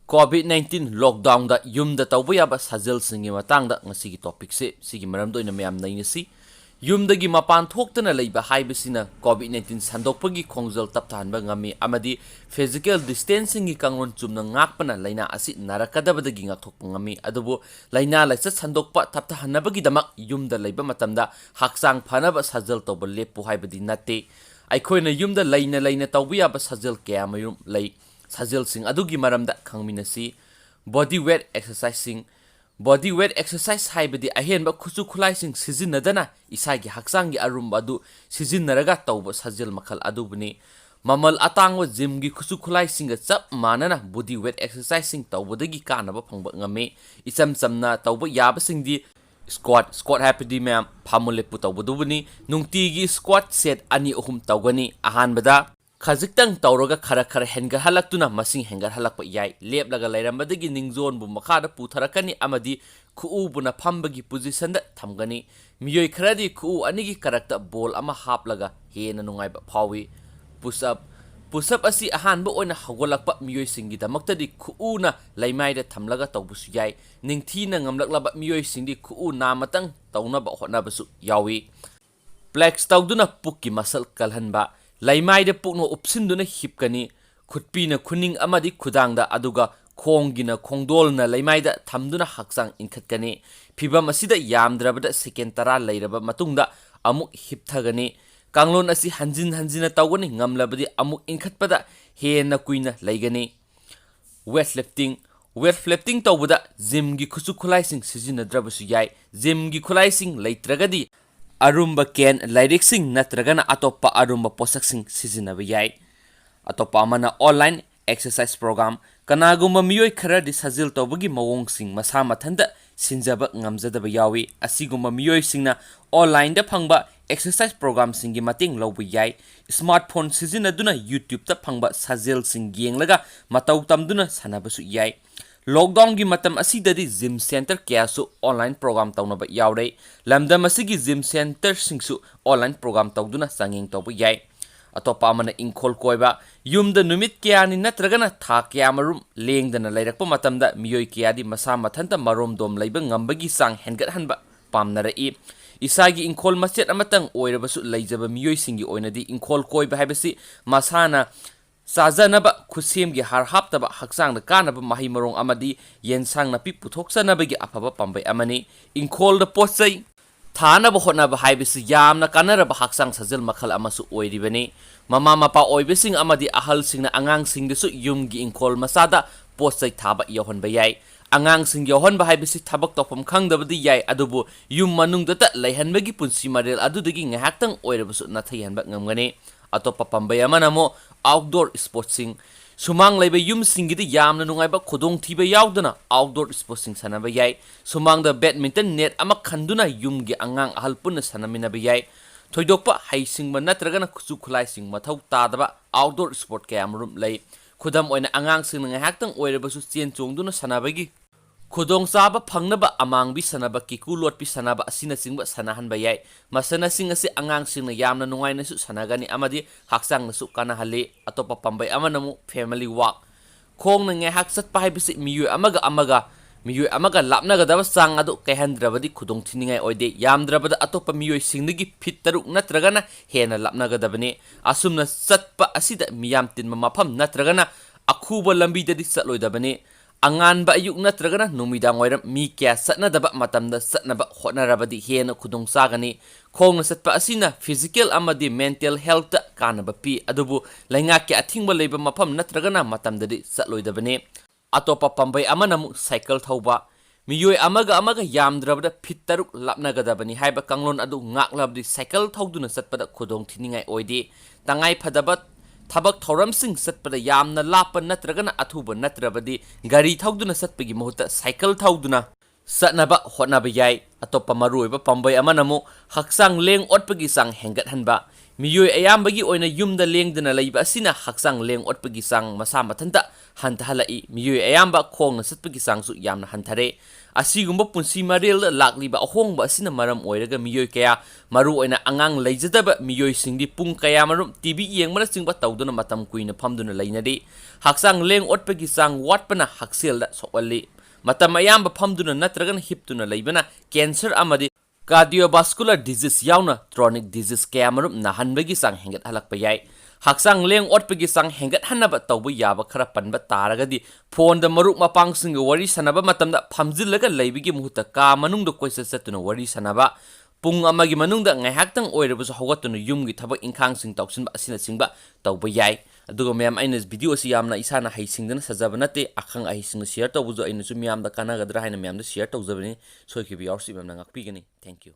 COVID-19 lockdown da Yumda Taoba Yaba Sajil Singi Matanga Nasigi topic Sigi Maramdo in a Mayam Nainisi Yumdagi mapan thokpa leiba haibasina COVID-19 sandokpagi khongjal taptanba ngami amadi physical distancing gi kanglon chumna ngakpana laina asi narakadabadagi ngakthokpa ngami adubu laina laisa sandokpa taptahanabagi damak yumda leiba matamda haksang phanaba sajal toba lepu haibadi natte aikoina yumda laina tawbiya ba sajal kya mayum lei sajal sing adugi maramda khangminasi body weight exercise haibadi ahenba khusu khulai sing sizinadana isagi haksangi arumba adu sizinaraga tawba sajal makal adubni mamal atangwa gym gi khusu khulai sing ga chap manana body weight exercise sing tawbadagi kanaba phangba ngame isam samna tawba yaba singdi squat happy ma'am phamule pu tawbadubni nungtigi squat set ani ohum tawgani ahanbada khajikhtang tawraga khara hengar halaktuna masing hengar halakpa yai leplaga lairambadagi ningzon bu makhada putharakani amadi khuu buna phambagi position da thamgani miyoi kharadi khuu anigi karakta ball ama haplaga hena nungaiba phawi push up asi ahanba oina hagolakpa miyoi singi damaktadi khuu na laimaida thamlaga tawbusu yai ningthina ngamlaklaba miyoi singdi khuu na matang tawnaba hotnabasu yawi flex tawduna pukki muscle kalhanba Laimaida pukno upsinduna hipkani khutpina khuning amadi khudangda aduga khonggina khongdolna laimaida thamduna haksang inkhatkani phibam asida yamdrabada second tara leiraba matungda amuk hipthagani kanglon asi hanjina tawgani ngamlabadi amuk inkhatpada hena kuina leigani weightlifting tawbada gym gi khusu khulaising sijinadrabasu yai gym gi khulaising leitragadi Arumba ken lyricsing natragana atopa arumba posaksing sizinaba yai atopa amana online exercise program kanagumba miyoi khara di sajil tawbagi mawongsing masa mathanda sinjaba ngamjadaba yawi asigumba miyoi singna online da phangba exercise program singi mating lawbu yai smartphone sizinaduna YouTube ta phangba sajil sing yenglaga mataw tamduna sanabasu yai Lockdown gi matam asidadi gym center kyasu online program tawnaba yawre lamdam asigi gym center singsu online program tawduna sanging tawbu yai atopa amana ingkhol koiba yumda numit kyani natragana tha kyamarum lengdana leirakpa matamda miyoi kyadi masa mathanta marom dom leiba ngambagi sang hengat hanba pamnarai isagi ingkhol machet amatang oirabasu leijaba miyoi singi oinadi ingkhol koiba haibasi masana Sajanaba khusemgi har haptaba haksangda kanaba mahi marong amadi yensang napi puthoksanabagi afaba pambai amani ingkhol da pochai thanaba hotnaba haibisi yamna kanaraba haksang sajal makhal amasu oiribani mama mapa oibising amadi ahal singna angang singdesu yumgi ingkhol masada pochai thaba yohonba yai angang sing yohonba haibisi thabak topam khangdabadi yai adubu yum manungdata leihanbagi punsi marel adudagi ngahaktang oirabasu nathaihanba ngamgani atopa pambai amanamo outdoor sportsing sumang laiba yum singidi yamna nungaiba khodong thiba yaudana outdoor sportsing sanaba yai sumang da badminton net ama khanduna yumgi angang ahal punna sanaminaba yai thoidokpa haisingba natragana khusu khulai sing mathau tadaba outdoor sport kayamrum lei khudam oina angang sing ngahaktang oirabasu chen chongduna sanabagi khudong saba phangnaba amangbi sanaba kikulot pi sanaba asina singba sanahanba yai masana sing asi angang singna yamna nungaina su sanagani amadi haksang nasu kana hale atopa pambai amanamu family walk khong na nge hak sat pa haibisi miyu amaga lapnaga daba sang adu kaihandrabadi khudong thiningai oide yamdrabada atopa miyu singnagi fit taruk natragana hena lapnaga dabani asumna satpa asida miyam tinma mafam natragana akhuba lambi dadi satloi dabani Angan ba ayuk natragana numidang wairam mi kya satna daba matamda satna ba hotnarabadi hena khudong sagani khong satpa asina physical amadi mental health kana ba pi adubu lainga kya athingba leiba mafam natragana matamdadi satloidabane atopa pambai amanamu cycle thauba miyoi amaga yamdrabada phitaruk lapnagadabani haiba kanglon adu ngaklabdi cycle thauduna satpada khudong thiningai oide tangai phadabat Thabak thoram sing satpada yamna lapa natragana athuba natrabadi gari thauduna satpagi mahuta cycle thauduna satnaba hotnaba yai atopa maruiba pambai amanamo haksang leng otpagi sang hengat hanba Miyoi ayambagi oina yumda lengdana laiba asina haksang leng otpagi sang masa mathanta hantahalai miyoi ayamba khongna satpagi sangsu yamna hanthare asigumba punsi marel lakliba ahongba asina maram oiraga miyoi kaya maru oina angang leijadaba miyoi singdi pung kaya marum tv yengmana singba tawduna matam kuina phamduna leinadi haksang leng otpagi sang watpana hakselda sokali matam ayamba phamduna natragana hiptuna leibana cancer amadi cardiovascular disease yauna chronic disease kaya marum nahanbagi sang hengat halak payai haksang leng otpagi sang hengat hanaba tawbu yaba khara panba taragadi phone da maruk mapang singa wari sanaba matamda phamjillaga leibigi muhuta ka manungda koisa satuna wari sanaba pung amagi manungda ngaihaktang oirabusu hogatuna yumgi thabak ingkhang sing tawsinba asina singba tawba yai aduga ma'am aina video asi yamna isana haisingdana sajaba nate akhang ahisingna share tawbuju aina su ma'am da kanagadra haina ma'am da share tawjabani soikibi yaursi ma'am na ngakpigani thank you